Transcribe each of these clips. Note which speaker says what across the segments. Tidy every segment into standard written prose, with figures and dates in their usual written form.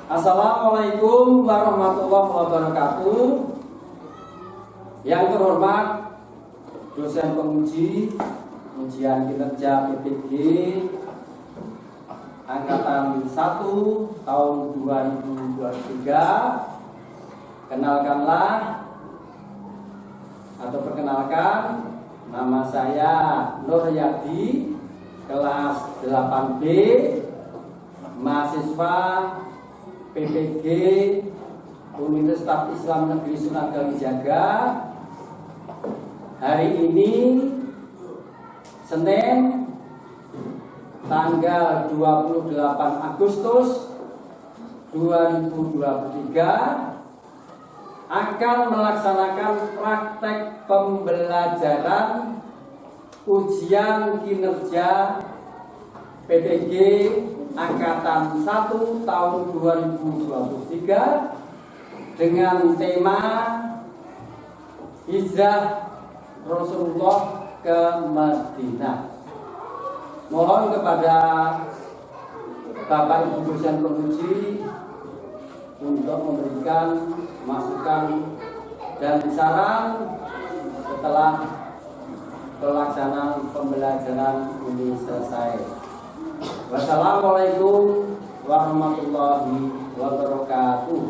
Speaker 1: Assalamualaikum warahmatullahi wabarakatuh. Yang terhormat dosen penguji ujian kinerja PPG Angkatan 1 tahun 2023. Perkenalkan, nama saya Nur Yadi, kelas 8B, mahasiswa PPG Universitas Islam Negeri Sunan Kalijaga. Hari ini Senin tanggal 28 Agustus 2023 akan melaksanakan praktek pembelajaran ujian kinerja PPG Angkatan 1 tahun 2023 dengan tema Hijrah Rasulullah ke Madinah. Mohon kepada Bapak Ibu dosen penguji untuk memberikan masukan dan saran setelah pelaksanaan pembelajaran ini selesai. Wassalamualaikum warahmatullahi wabarakatuh.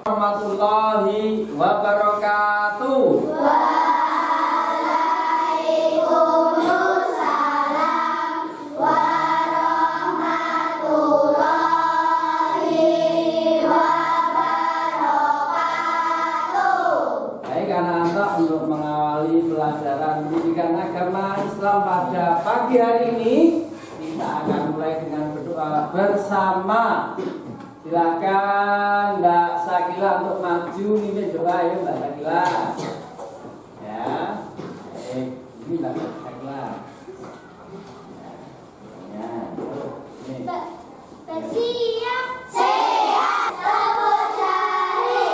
Speaker 1: Warahmatullahi wabarakatuh.
Speaker 2: Waalaikumsalam warahmatullahi wabarakatuh.
Speaker 1: Baik anak-anak, untuk mengawali pelajaran pendidikan agama Islam pada pagi hari ini, kita akan mulai dengan berdoa bersama. Silakan Mbak Sakila untuk maju ini doa ya Mbak Sakila. Ya, ini Mbak Sakila. Ya, ini.
Speaker 2: Siap, siap, tepuk jari.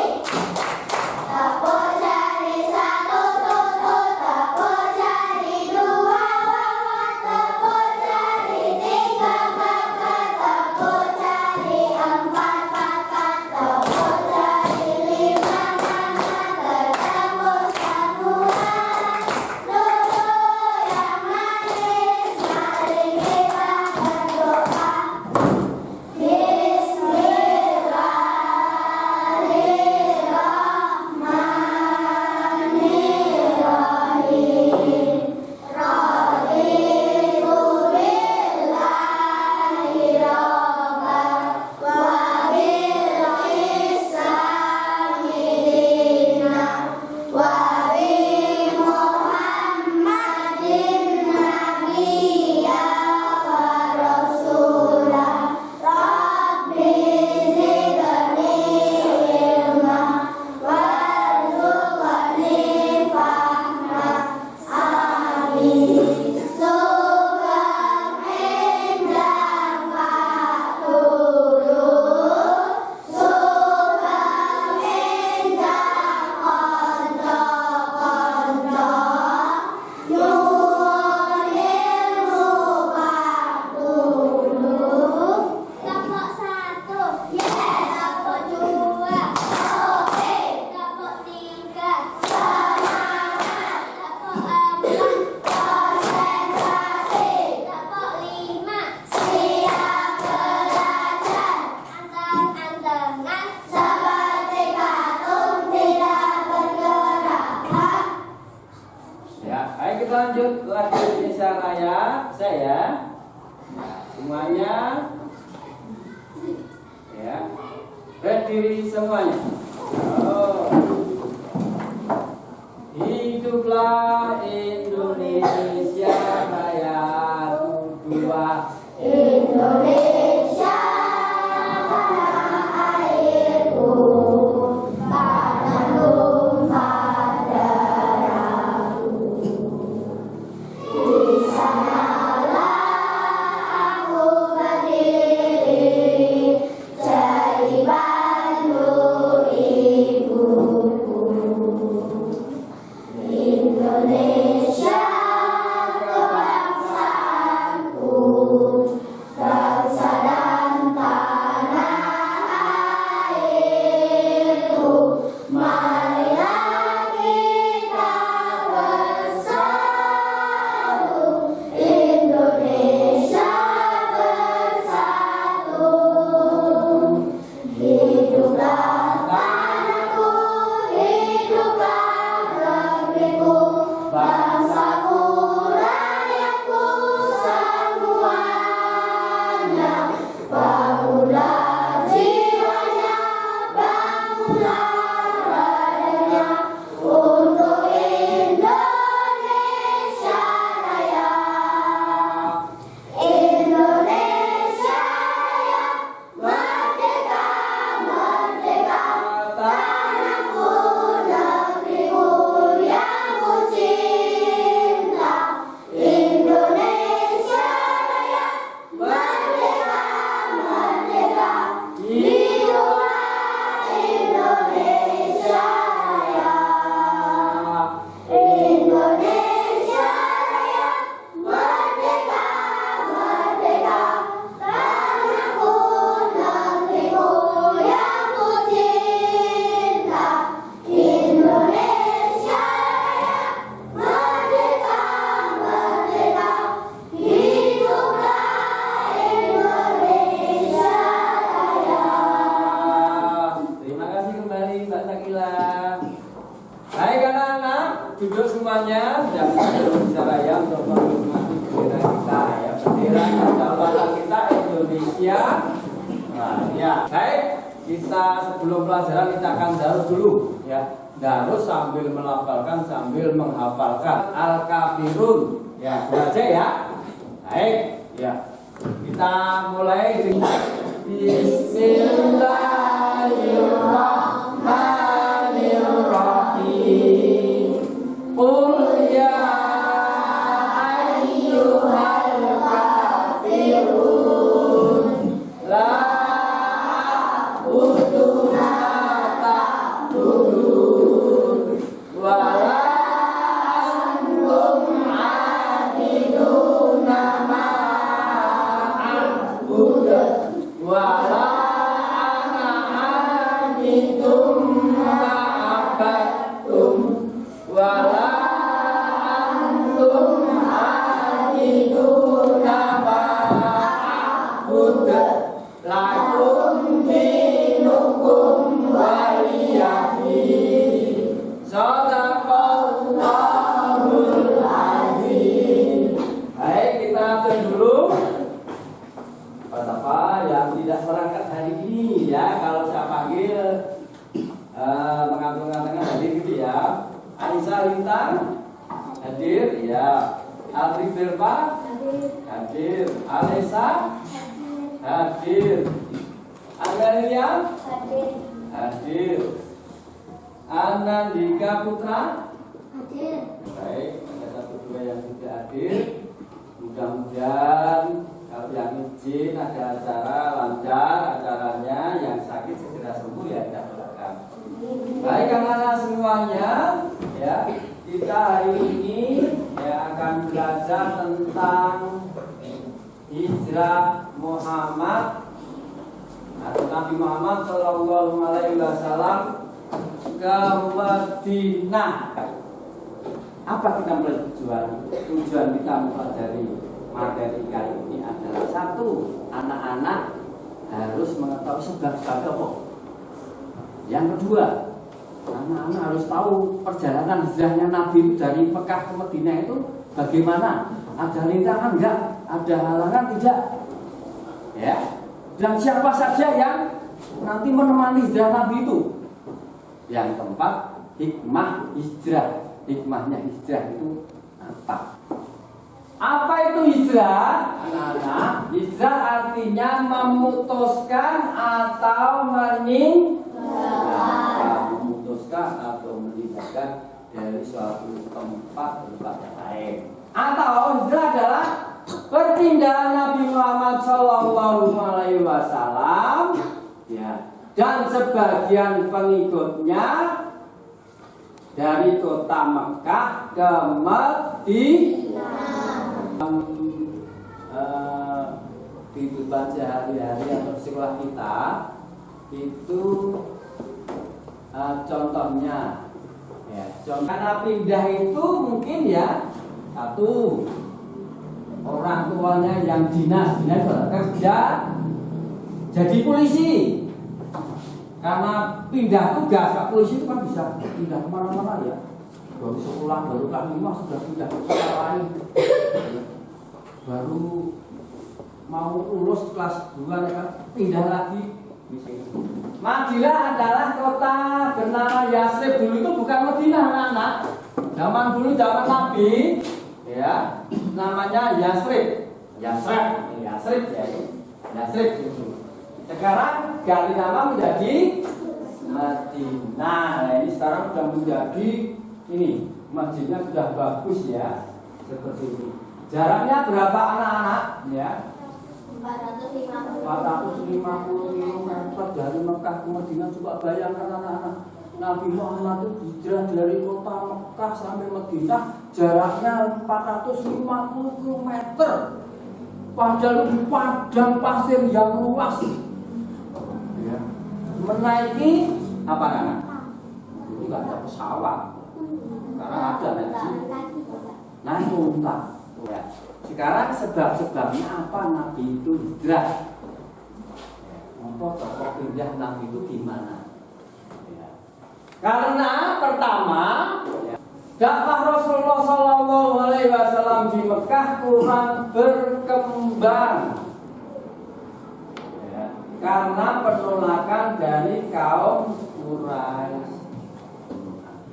Speaker 2: Tepuk jari satu, tutut, tepuk jari dua, wawan, tepuk jari tiga, kakak, tepuk jari empat, kakak, tepuk jari lima, kakak, ketemu samurai. Duduk yang manis, mari kita berdoa.
Speaker 1: Lanjut lagu Indonesia Raya saya semuanya ya berdiri semuanya. Hiduplah Indonesia Raya, dua
Speaker 2: Indonesia tanah airku, tanah tumpah darahku. Di sanalah aku berdiri, jadi bantu ibuku. Indonesia
Speaker 1: ya. Nah, ya. Baik, kita sebelum pelajaran kita akan darus dulu ya. Darus sambil melafalkan sambil menghafalkan Al-Kafirun. Ya, baca ya. Baik, ya. Kita mulai dengan Bismillahirrahmanirrahim. Qul ya ayyuhal kafirun la a'budu ma ta'budun wa la antum 'abiduna ma a'budu wa la ana 'abidum ma 'abadtum wa la antum 'abiduna ma a'budu lakum dinukum waliyadin. Shadaqallahul azim. Baik, kita atur dulu apa yang tidak berangkat hari ini ya. Kalau saya panggil mengantung-antungkan hadir gitu ya. Aisyah Lintang hadir ya. Alfi Firpa hadir. Alesa hadir. Amelia hadir. Anandika Putra baik, ada satu dua yang tidak hadir. Mudah-mudahan kalau yang izin ada acara lancar acaranya, yang sakit segera sembuh ya, kita doakan. Baik anak-anak semuanya ya, kita hari ini ya akan belajar tentang hijrah Muhammad atau Nabi Muhammad Shallallahu Alaihi Wasallam ke Madinah. Apa kita tujuan kita mempelajari materi kali ini adalah satu, anak-anak harus mengetahui sebab-sebab apa. Yang kedua, anak-anak harus tahu perjalanan hijrahnya Nabi itu dari Mekah ke Madinah itu bagaimana. Ada rintangan enggak? Ada halangan tidak? Ya. Dan siapa saja yang nanti menemani hijrah Nabi itu? Yang keempat, hikmah hijrah. Hikmahnya hijrah itu apa? Apa itu hijrah? Anak-anak, hijrah artinya memutuskan atau memutuskan atau meninggalkan dari suatu tempat ke tempat yang lain. Atau hijrah adalah perpindahan Nabi Muhammad Shallallahu Alaihi Wasallam ya, dan sebagian pengikutnya dari kota Mekah ke Madinah. Kehidupan sehari-hari atau sekolah kita itu contohnya ya, contohnya pindah itu mungkin ya, satu, orang tuanya yang dinas kerja jadi polisi. Karena pindah tugas, Kak polisi itu kan bisa pindah kemana-mana ya. Baru sekolah, baru kelas 5 sudah pindah ke sekolah lain. Baru mau lulus kelas 2 ya kan, pindah lagi. Madinah adalah kota bernama Yasrib. Dulu itu bukan Madinah, anak-anak. Zaman dulu, zaman Nabi ya, namanya Yasrib. Yasrib ya, Yasrib itu. Sekarang ganti nama menjadi Madinah. Nah, ini sekarang sudah menjadi ini, masjidnya sudah bagus ya, seperti ini. Jaraknya berapa anak-anak? Ya, 450 km dari Mekah ke Madinah. Coba bayangkan anak-anak, Nabi Muhammad itu hijrah dari kota Mekah sampai Madinah, jaraknya 450 km. Padahal di padang pasir yang luas. Ya. Menaiki apa anak? Dulu nggak ada pesawat, sekarang ada naik unta. Ya. Sekarang sebab-sebabnya apa Nabi itu hijrah? Tokoh pindah Nabi itu gimana? Ya. Karena pertama, ya, dakwah Rasulullah Shallallahu Alaihi Wasallam di Mekah kurang berkembang. karena penolakan dari kaum Quraisy.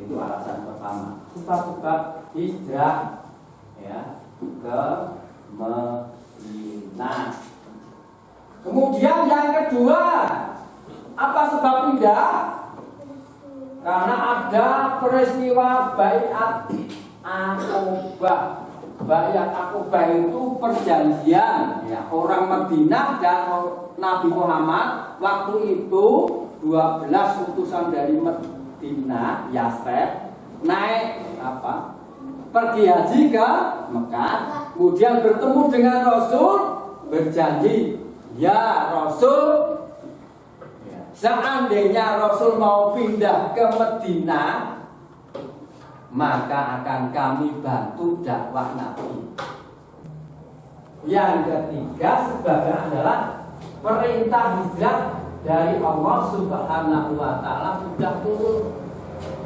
Speaker 1: Itu alasan pertama. Sebab-sebab hijrah ya ke Madinah. Kemudian yang kedua, apa sebab pindah? Karena ada peristiwa Baiat Aqobah. Baiat Aqobah itu perjanjian ya, orang Madinah dan Nabi Muhammad waktu itu 12 utusan dari Madinah, Yasrib, naik pergi haji ke Mekah, kemudian bertemu dengan Rasul, berjanji, ya Rasul, seandainya Rasul mau pindah ke Madinah, maka akan kami bantu dakwah Nabi. Yang ketiga sebabnya adalah perintah hijrah dari Allah Subhanahu wa Ta'ala sudah turun.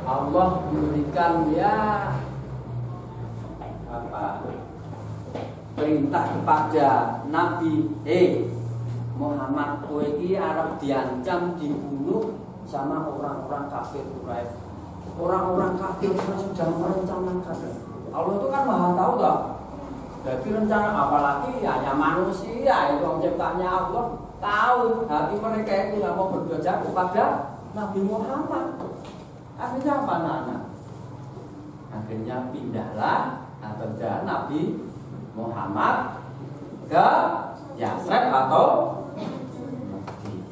Speaker 1: Allah memberikan perintah kepada Nabi, Muhammad, kowe iki arep diancam dibunuh sama orang-orang kafir Quraisy. Orang-orang kafir sudah merencanakan. Allah itu kan Maha tahu toh. Jadi rencana apalagi hanya manusia itu ciptaannya Allah tahu hati mereka itu tidak mau berbuat jahat kepada Nabi Muhammad. Akhirnya apa anak-anak? Akhirnya pindahlah kerajaan Nabi Muhammad ke Yasrib atau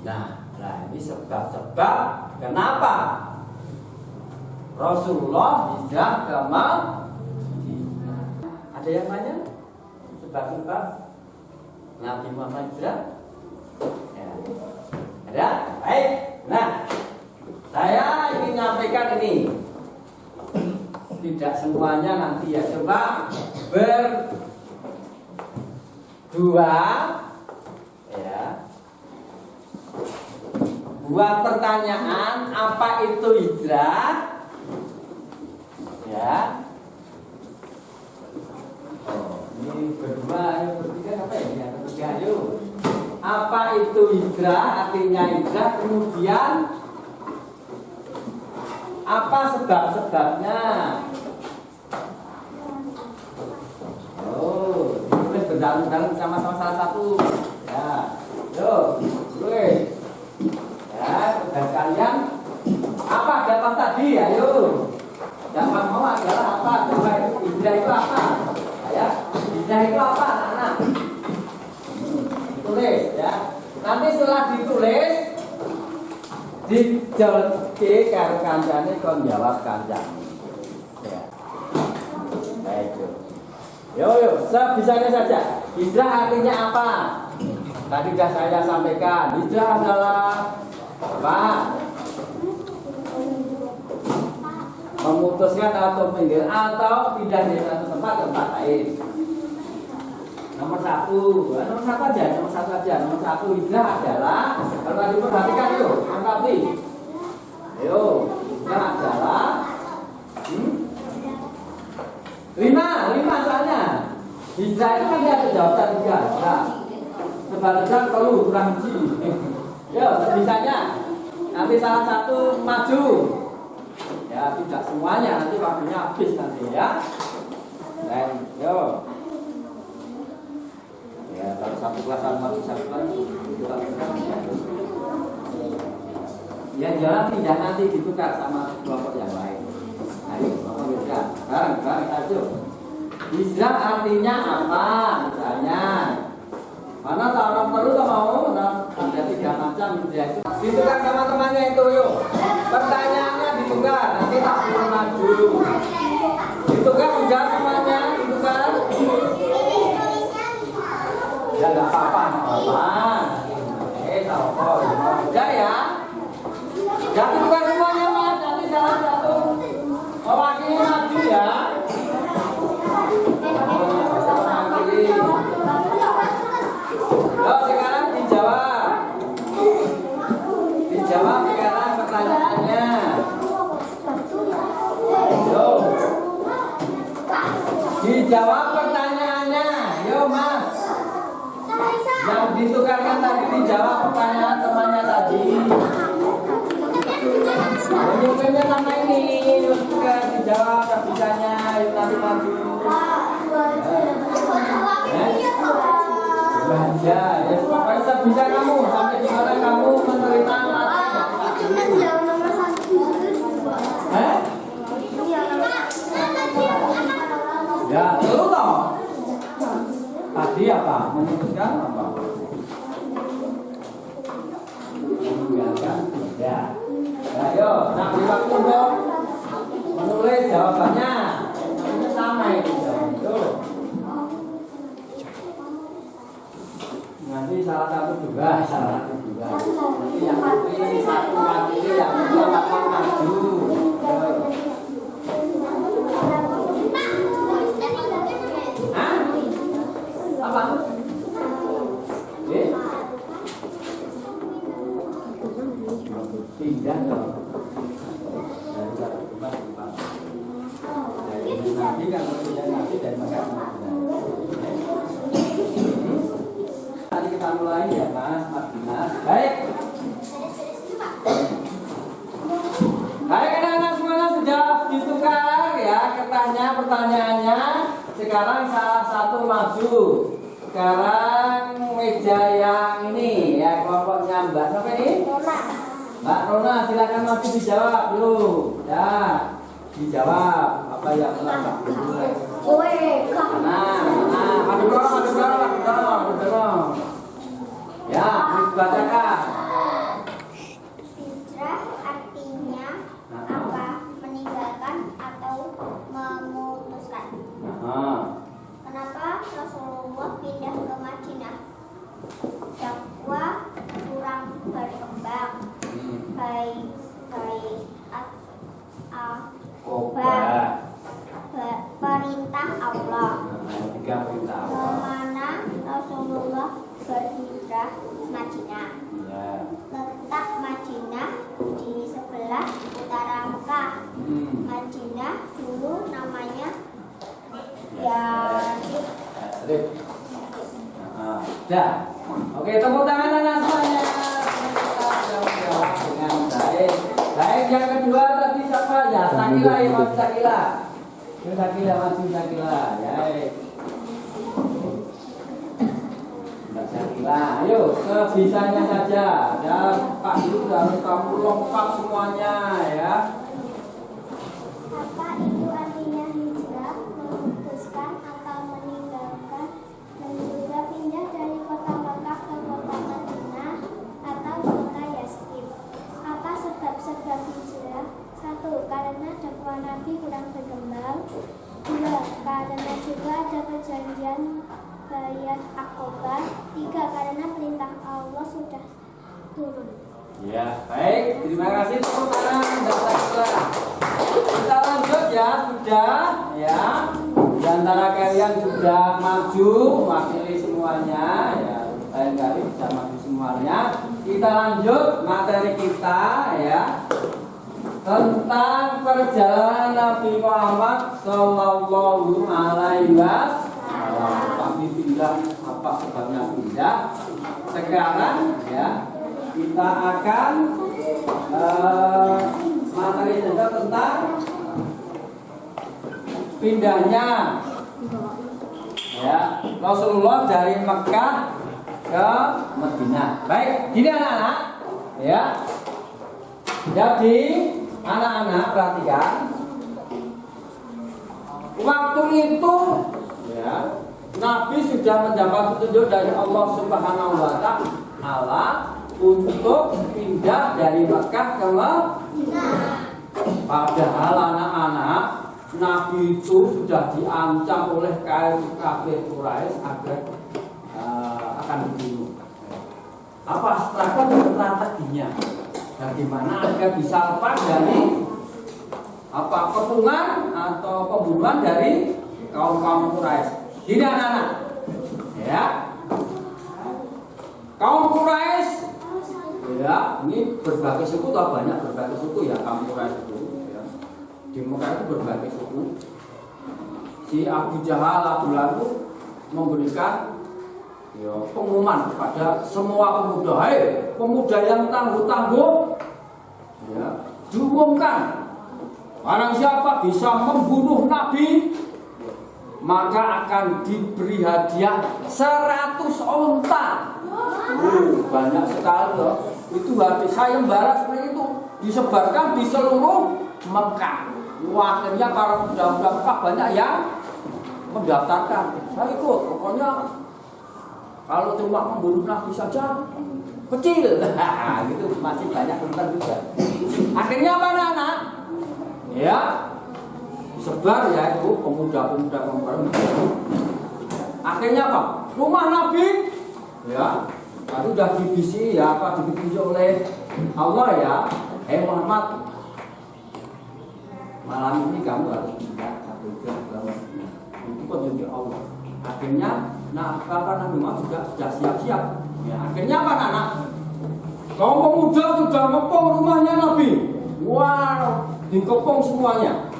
Speaker 1: Nah, ini sebab-sebab kenapa Rasulullah hijrah ke Madinah. Ada yang nanya? Sebab-sebab Nabi Muhammad hijrah? Ya. Ada? Baik. Nah, saya ingin menyampaikan ini. Tidak semuanya nanti ya, coba berdua ya. Buat pertanyaan apa itu hijrah? Ya. Ini berdua, yang bertiga apa ya? Yang ketiga, yuk. Apa itu hijrah? Artinya hijrah. Kemudian apa sebab-sebabnya? Tulis berdalam-dalam sama-sama salah satu. Ya, yuk, tulis. Ya, tugas kalian apa dapat tadi? Ayo. Dapat mau adalah apa? Coba hijrah itu apa? Ya, hijrah itu apa, anak-anak? Tulis ya. Nanti setelah ditulis dijolke karo kancane kon jawab kancane. Ya. Baik. Yo, sebisanya saja. Hijrah artinya apa? Tadi sudah saya sampaikan. Hijrah adalah apa? Memutuskan atau pinggir atau pindah dari satu tempat ke tempat lain. Nomor satu aja. Nomor satu hijrah adalah, kalau tadi perhatikan yuk, angkapi. Ayo, hijrah adalah lima soalnya. Hijrah itu kan ada jawaban 3. Nah, sebaliknya perlu kurang uji. Yo, sebisanya. Nanti salah satu maju. Ya, tidak semuanya, nanti waktunya habis nanti ya. Dan yo. Ya, kalau satu kelas maju satu lagi. Ya, jalan tidak nanti ditukar sama kelompok yang lain. Ayo, ya. Bareng aja. Hijrah artinya apa? Misalnya, mana tahu orang perlu atau mau? Ada 3 macam hijrah itu. Ditukar sama temannya itu yuk. Pertanyaannya ditukar, nanti tak perlu maju. Ditukar sudah semuanya, ditukar. Ya nggak apa-apa. Tahu kok. Udah ya. Jangan ditukar semuanya mas, nanti salah satu mewakili maju ya. Sekarang dijawab. Dijawab sekarang pertanyaannya. Yo. Dijawab pertanyaannya. Yo mas. Yang ditukarkan tadi dijawab pertanyaan tadi? Nyumpulnya sama ini, juga dijawab tak bisanya, yuk nanti maju. Baca, ya pokoknya sebisa kamu sampai di mana kamu menerima materi. Ya, betul toh. Tadi apa? Memutuskan apa? Meninggalkan tidak. Ayo, nak beri waktu dong. Menulis jawabannya. Ini sama itu jawabannya. Nanti salah satu juga. Nanti yang ini satu lagi yang kedua akan maju. Hah? Apa? Pindah dong. Dari satu tempat ke tempat. Dari nabi kan maksudnya nabi dari Mekah ke Madinah. Nanti kita mulai ya Mas Mardinas. Baik. Baik anak-anak semuanya sudah ditukar ya kertasnya pertanyaannya. Sekarang salah satu maju. Sekarang meja yang ini ya kelompoknya Mbak siapa ini? Mbak Rona silakan maju dijawab dulu. Ya, dijawab apa yang telah Mbak mulai. Adu dorong. Ya, dibacakan.
Speaker 2: Hijrah artinya apa? Meninggalkan atau memutuskan. Kenapa Rasulullah pindah ke Madinah? Dakwah kurang berkembang. Perintah Allah. Kemana Rasulullah berhijrah? Madinah. Letak Madinah di sebelah utara Mekah. Madinah dulu namanya Yatsrib.
Speaker 1: Oke, tepuk tangan anak semuanya. Dengan baik. Baik, yang kedua tadi siapa ya? Sakila ya, Mas Sakila. Sakila maju Sakila. Ya. Mbak Sakila, ayo sebisanya saja. Ya, Pak Guru harus kamu lengkap semuanya ya.
Speaker 2: Apa itu artinya hijrah? Memutuskan atau meninggalkan dan juga pindah dari kota Mekah ke kota Madinah atau kota Yatsrib. Apa sebab-sebab hijrah? 1. Karena dakwah Nabi kurang berkembang. 2. Karena juga ada perjanjian Bayat Aqobah. 3. Karena perintah Allah sudah turun.
Speaker 1: Ya, baik. Terima kasih tepuk tangan Mbak Sakila. Kita lanjut ya, sudah ya. Di antara kalian sudah maju mewakili semuanya ya. Lain kali bisa maju semuanya. Kita lanjut materi kita ya. Tentang perjalanan Nabi Muhammad Sallallahu Alaihi Wasallam. Kami pindah apa sebabnya pindah? Sekarang ya kita akan materi juga tentang pindahnya ya Rasulullah dari Mekah ke Madinah. Baik, gini anak-anak ya. Jadi anak-anak perhatikan, waktu itu ya Nabi sudah mendapat petunjuk dari Allah Subhanahu wa Ta'ala untuk pindah dari Mekah ke Madinah. Padahal anak-anak Nabi itu sudah diancam oleh kafir Quraisy agar akan dibunuh. Apa strateginya? Bagaimana agar bisa lepas dari apa kepungan atau pembunuhan dari kaum Quraisy? Gini anak-anak, ya kaum Quraisy, ya ini berbagai suku atau banyak berbagai suku ya kaum Quraisy itu. Ya. Di Mekah itu berbagai suku. Si Abu Jahal, Abu Lahab memberikan ya, pengumuman kepada semua pemuda, hei pemuda yang tangguh-tangguh, ya, diumumkan barang siapa bisa membunuh Nabi maka akan diberi hadiah 100 onta. Banyak sekali loh. Itu hadiah sayembara seperti itu disebarkan di seluruh Mekah. Wah, akhirnya para pemuda-pemuda Mekah banyak yang mendaftarkan. Saya ikut, pokoknya kalau cuma membunuh Nabi saja kecil. Gitu masih banyak tentang juga. Akhirnya apa anak-anak? Ya, disebar ya itu pemuda-pemuda perempuan. Akhirnya apa? Rumah Nabi ya, tadi udah dibisi ya, apa ditunjuk oleh Allah ya. Muhammad, malam ini kamu harus pindah satu jam itu petunjuk Allah. Akhirnya Nabi Muhammad juga sudah siap-siap. Ya, akhirnya apa anak? Kaum pemuda sudah ngepung rumahnya Nabi. Wow, dikepung semuanya.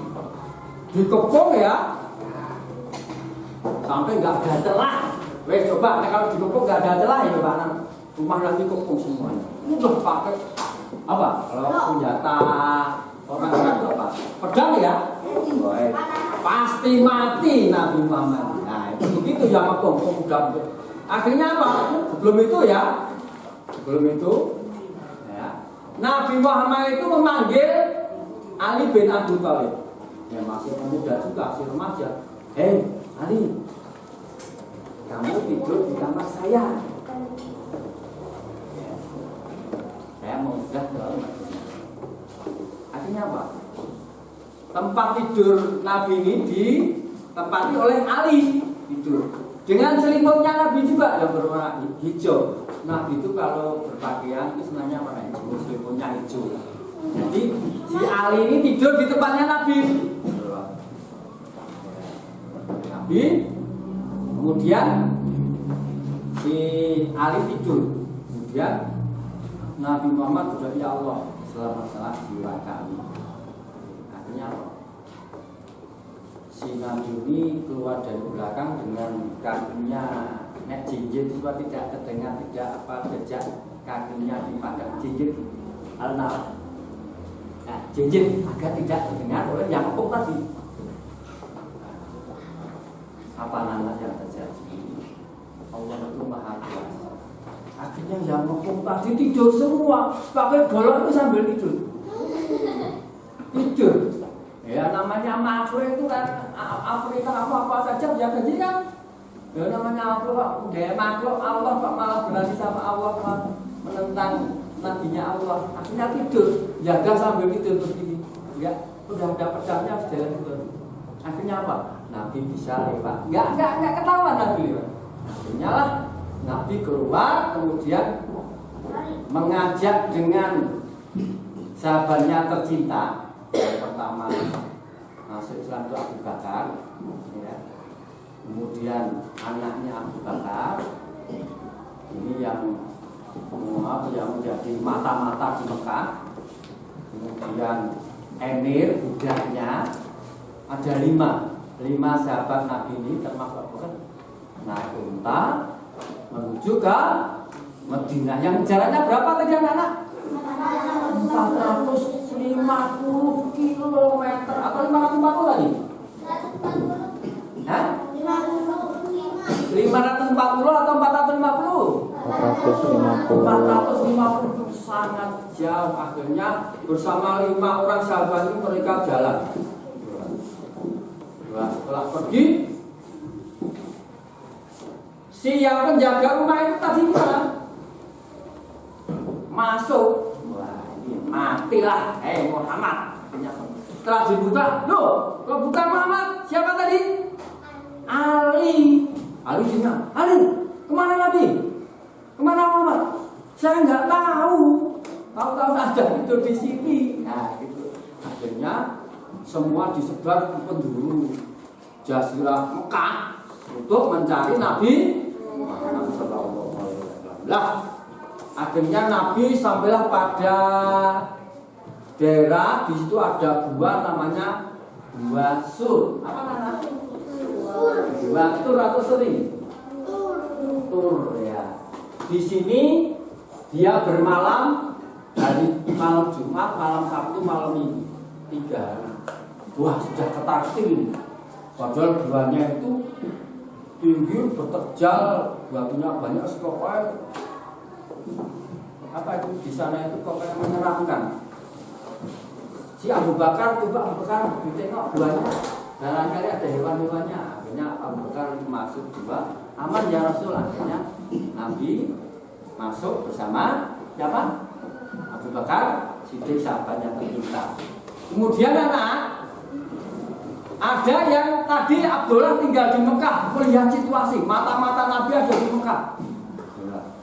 Speaker 1: Dikepung ya, sampai nggak ada celah. Wes coba, kalau dikepung nggak ada celah ya Pak, rumah Nabi dikepung semuanya. Udah pakai apa? Kalau senjata orang-orang itu apa? Pedang ya? Pasti mati Nabi Muhammad. Nah itu begitu ya ngepung pemuda. Akhirnya apa? Sebelum itu ya, Nabi Muhammad itu memanggil Ali bin Abi Thalib. Ya masih pemuda juga, masih remaja. Hei Ali, kamu tidur di kamar saya. Saya mau sudah ke akhirnya apa? Tempat tidur Nabi ini ditempati oleh Ali tidur. Dengan selimutnya Nabi juga yang berwarna hijau. Nabi itu kalau berpakaian itu sebenarnya warna hijau, selimutnya hijau. Jadi si Ali ini tidur di tempatnya Nabi. Kemudian si Ali tidur. Kemudian Nabi Muhammad sudah, ya Allah, selamat jiwa kami. Akhirnya apa? Si Nabi ini keluar dari belakang dengan kakinya nek jinjit supaya tidak terdengar, tidak apa jejak kakinya dipandang jinjit al-naf. Nah, jinjit agar tidak terdengar oleh yang ngepung tadi. Apa nama yang terjadi? Allah itu maha kuasa. Akhirnya yang ngepung tadi tidur semua, pakai golok itu sambil tidur. Tidur. Ya namanya makhluk itu kan Afrika apa saja ya gaji kan. Ya namanya makhluk, dia makhluk Allah kok malah berani sama Allah menentang nabinya Allah. Akhirnya tidur, jaga sambil tidur begini. Ya udah ada pedangnya jalan tidur. Akhirnya apa? Nabi bisa lewat. Enggak ketahuan Nabi lewat. Akhirnya lah Nabi keluar, kemudian mengajak dengan sahabatnya tercinta. Yang pertama masuk Islam itu Abu Bakar, ya. Kemudian anaknya Abu Bakar, ini yang menjadi mata-mata di Mekah. Kemudian Emir budaknya, ada 5 sahabat Nabi ini termasuk Abu Bakar naik unta menuju ke Madinah. Yang jaraknya berapa tadi anak-anak? 450 kilometer atau 540 lagi? 540 atau 450? 450 itu sangat jauh. Akhirnya bersama 5 orang sahabat ini mereka jalan. Setelah pergi, si yang penjaga rumah itu tadi bilang masuk. Matilah, Muhammad. Setelah dibuka, loh, kok bukan Muhammad? Siapa tadi? Ali. Ali bilang, Ali, kemana Nabi? Kemana Muhammad? Saya nggak tahu. Tahu-tahu ada tidur di sini. Nah, itu. Akhirnya semua disebar ke penjuru Jazirah Mekah untuk mencari Nabi Muhammad SAW. Lah, akhirnya Nabi sampailah pada daerah, di situ ada gua namanya Gua Sur. Apa namanya? Gua Tur atau Suri? tur ya. Di sini dia bermalam dari malam Jumat, malam Sabtu, malam Minggu, 3 hari. Wah, sudah ketartil. Padahal buahnya itu tinggi, berterjal, buahnya banyak sekali. Apa itu di sana itu kok kayak menyeramkan. Si Abu Bakar coba Abu Bakar ditengok buahnya, barangkali ada hewan-hewannya. Akhirnya Abu Bakar masuk juga, aman ya Rasul. Akhirnya Nabi masuk bersama siapa? Abu Bakar, Siddiq, sahabatnya tercinta. Kemudian anak, ada yang tadi Abdullah tinggal di Mekah, melihat situasi, mata-mata Nabi ada di Mekah.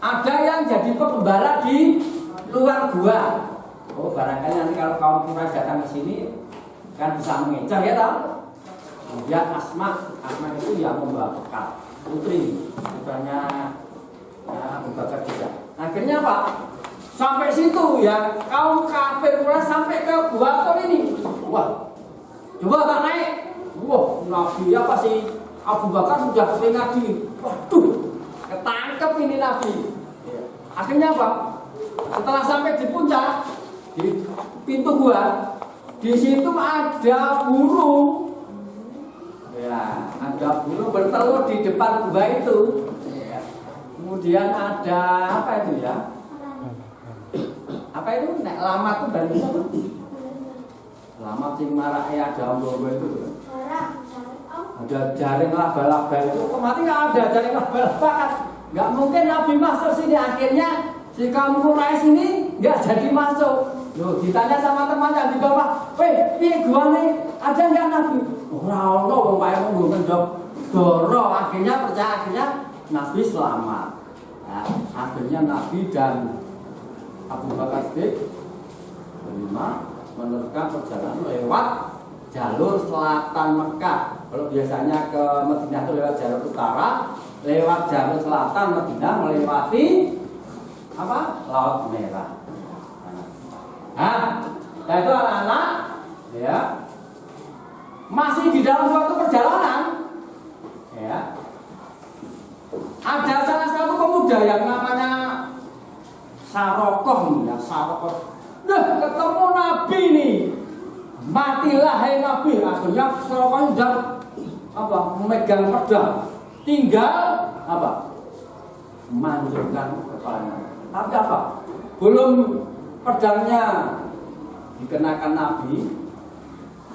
Speaker 1: Ada yang jadi pengembara di luar gua. Oh, barangkali nanti kalau kaum Quraisy datang ke sini kan bisa mengejar ya tahu. Kemudian Asma itu yang membawa bekal, putranya Abu Bakar juga. Akhirnya apa? Sampai situ ya kaum kafir Quraisy sampai ke gua Tur ini. Wah, coba tak naik. Wah, Nabi apa sih? Abu Bakar sudah ketinggalan di. Waduh, ketangkep ini Nabi. Akhirnya apa? Setelah sampai di puncak, di pintu gua, di situ ada burung. Ya, ada burung bertelur di depan gua itu. Ya. Kemudian ada apa itu ya? Apa itu? Nek lama tuh dari mana? Lama sing marak ya ada ombo itu. Ada jaring laba-laba itu. Mati nggak ada jaring laba-laba kan? Nggak mungkin Nabi masuk sini. Akhirnya si kaum Quraisy ini nggak jadi masuk. Loh, ditanya sama temannya di bawah, "Weh, piye gua nih? Ada nggak Nabi?" Ora ono wong pae mung ngendok doro. Akhirnya percaya, akhirnya Nabi selamat. Nah, akhirnya Nabi dan Abu Bakar Siddiq meneruskan perjalanan lewat jalur selatan Mekah. Kalau biasanya ke Madinah itu lewat jalur utara, lewat jalur selatan Madinah melewati apa? Laut Merah. Nah, itu anak-anak ya masih di dalam suatu perjalanan ya. Ada salah satu pemuda yang namanya Sarokoh ya, Sarokoh. Nah, ketemu Nabi nih. Matilah hai Nabi. Akhirnya Sarokoh sudah apa? Memegang pedang. Tinggal apa? Manjurkan kepalanya. Tapi apa? Belum pedangnya dikenakan Nabi,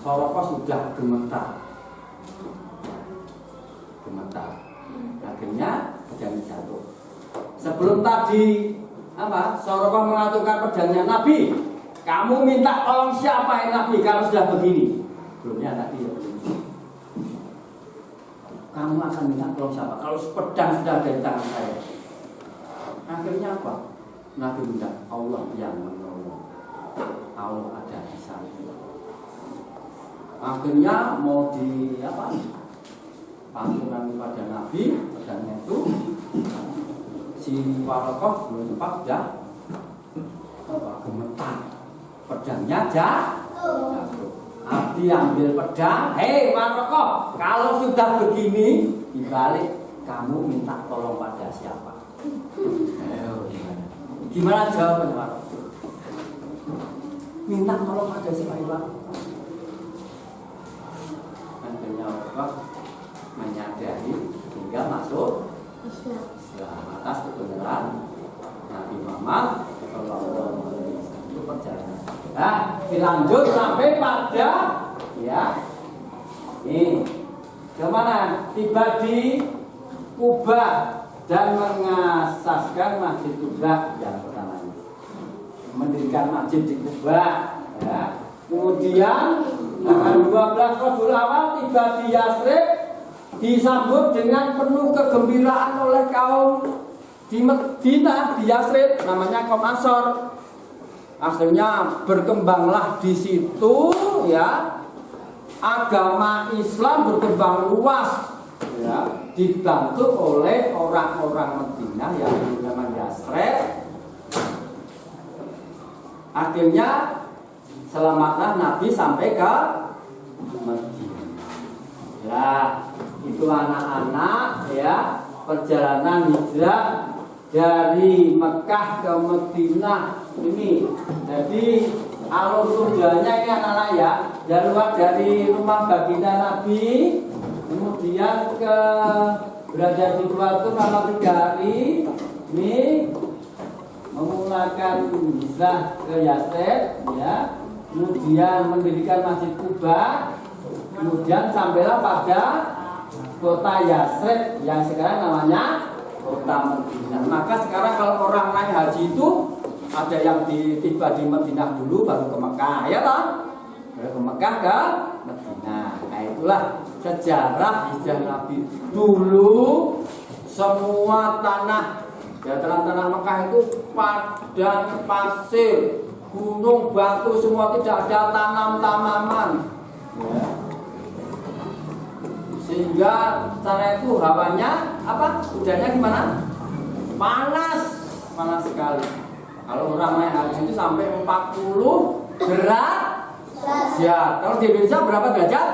Speaker 1: Sarokoh sudah gemetar. Akhirnya pedangnya jatuh. Sebelum tadi apa? Sarokoh mengatakan pedangnya, "Nabi, kamu minta tolong siapa ya Nabi kalau sudah begini?" Belumnya Nabi ya begini. "Kamu akan minta tolong siapa kalau pedang sudah ada di tangan saya?" Akhirnya apa? Nabi minta, "Allah yang menolong. Allah ada di sana." Akhirnya mau di apa? Panturan pada Nabi, pedangnya itu si Sarokoh belum sempat sudah gemetar. Pedangnya jatuh. Nabi ambil pedang, "Hei Sarokoh, kalau sudah begini dibalik, kamu minta tolong pada siapa?" Gimana jawabannya Sarokoh? Minta tolong pada siapa? Akhirnya Sarokoh menyadari hingga masuk Islam atas kebenaran Nabi Muhammad Sallallahu Alaihi Wasallam. Itu perjalanan. Nah, dilanjut sampai pada ya ini kemana? Tiba di Kuba dan mengasaskan Masjid Kuba yang pertama ini. Mendirikan masjid di Kuba. Ya. Kemudian tanggal 12 Rabiul Awal tiba di Yasrib, disambut dengan penuh kegembiraan oleh kaum di Madinah, di Yasrib, namanya kaum Ansor. Akhirnya berkembanglah di situ ya agama Islam berkembang luas ya, dibantu oleh orang-orang Madinah yang namanya Yasrib. Akhirnya selamatlah Nabi sampai ke Madinah. Ya, itu anak-anak ya perjalanan hijrah dari Mekah ke Madinah ini. Jadi alur tujuannya ini anak-anak ya, dari rumah baginda Nabi, kemudian berada di luar itu selama 3 hari, ini memulakan hijrah ke Yathrib, ya, kemudian mendirikan Masjid Kuba, kemudian sampailah pada kota Yathrib yang sekarang namanya kota Madinah. Maka sekarang kalau orang naik haji itu ada yang tiba di Madinah dulu baru ke Mekah, ya toh? Baru ke Mekah ke Madinah. Nah, itulah sejarah hijrah Nabi. Dulu semua tanah dataran Mekah itu padang pasir, gunung batu, semua tidak ada tanam-tanaman. Ya. Sehingga sana itu hawanya apa? Udaranya gimana? Panas sekali. Kalau orang naik haji itu sampai 40 derajat. Kalau di Indonesia berapa derajat?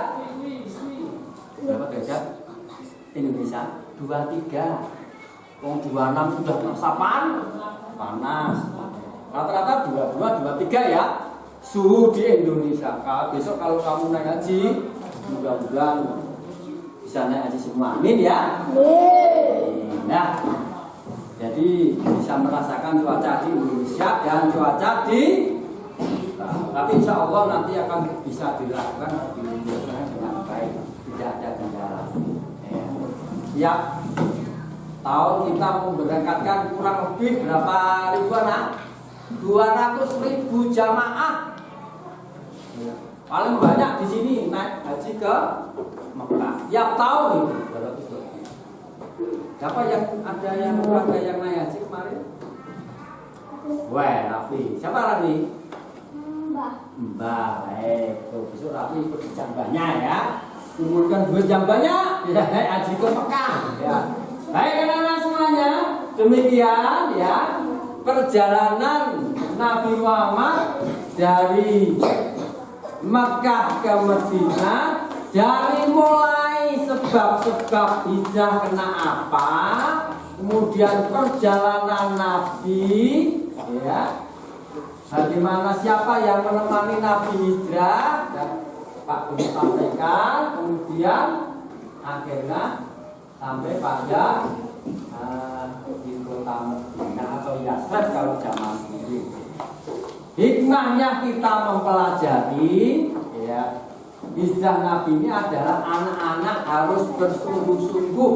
Speaker 1: Berapa derajat? Indonesia 23. 26 sudah sapan panas. Rata-rata 22, 23 ya suhu di Indonesia. Besok kalau kamu naik haji, mudah-mudahan bisa naik haji semua. Amin ya. Nah, jadi bisa merasakan cuaca di Indonesia dan cuaca di tapi insya Allah nanti akan bisa dilakukan di Indonesia dengan baik, tidak ada kendala. Tiap tahun kita memberangkatkan kurang lebih berapa ribu anak? 200.000 jamaah. Paling banyak di sini naik haji ke Mekah. Tiap tahun itu 200.000. Siapa yang ada yang naik haji kemarin? Wah, Rafi. Siapa Rafi? Mbak. Besok Rafi ikut jambahnya ya. Kumpulkan duit jambahnya, ya naik haji ke Mekah. Ya. Baik anak-anak semuanya, demikian ya perjalanan Nabi Muhammad dari Mekah ke Madinah, dari mulai sebab-sebab hijrah kena apa, kemudian perjalanan Nabi, ya, bagaimana siapa yang menemani Nabi hijrah, dan Pak Guru sampaikan, kemudian akhirnya sampai pada di kota Madinah atau Yathrib kalau zaman sendiri. Hikmahnya kita mempelajari ya hijrah Nabi ini adalah anak-anak harus bersungguh-sungguh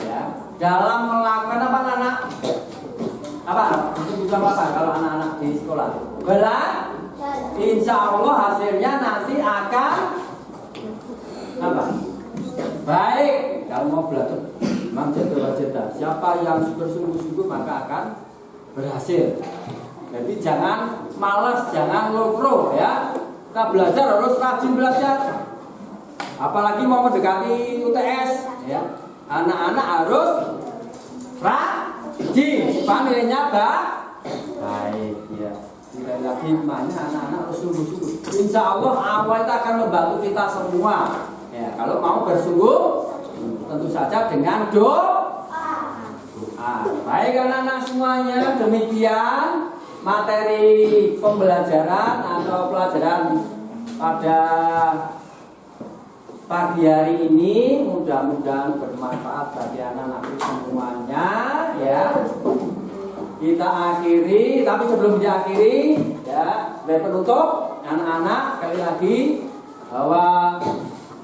Speaker 1: ya dalam melakukan apa anak? Apa? Bisa apa kalau anak-anak di sekolah? Insya Allah hasilnya nanti akan apa? Baik, kalau mau belajar manjat-manjat, siapa yang bersungguh-sungguh maka akan berhasil. Jadi jangan malas, jangan low ya. Kita belajar harus rajin belajar. Apalagi mau mendekati UTS ya. Anak-anak harus rajin, supaya nilainya baik ya. Sekali lagi mana anak-anak harus sungguh-sungguh. Insya Allah Allah itu akan membantu kita semua. Ya, kalau mau bersungguh, tentu saja dengan doa. Baik anak-anak semuanya, demikian materi pembelajaran atau pelajaran pada pagi hari ini. Mudah-mudahan bermanfaat bagi anak-anak semuanya. Ya, kita akhiri, tapi sebelum diakhiri, ya, sebagai penutup, anak-anak sekali lagi bahwa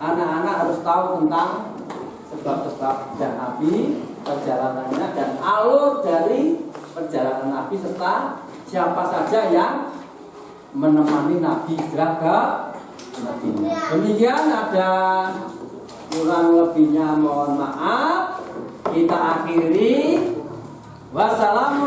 Speaker 1: anak-anak harus tahu tentang sebab-sebab dan Nabi, perjalanannya dan alur dari perjalanan Nabi serta siapa saja yang menemani Nabi hijrah ke Madinah. Demikian, ada kurang lebihnya mohon maaf. Kita akhiri. Wassalamualaikum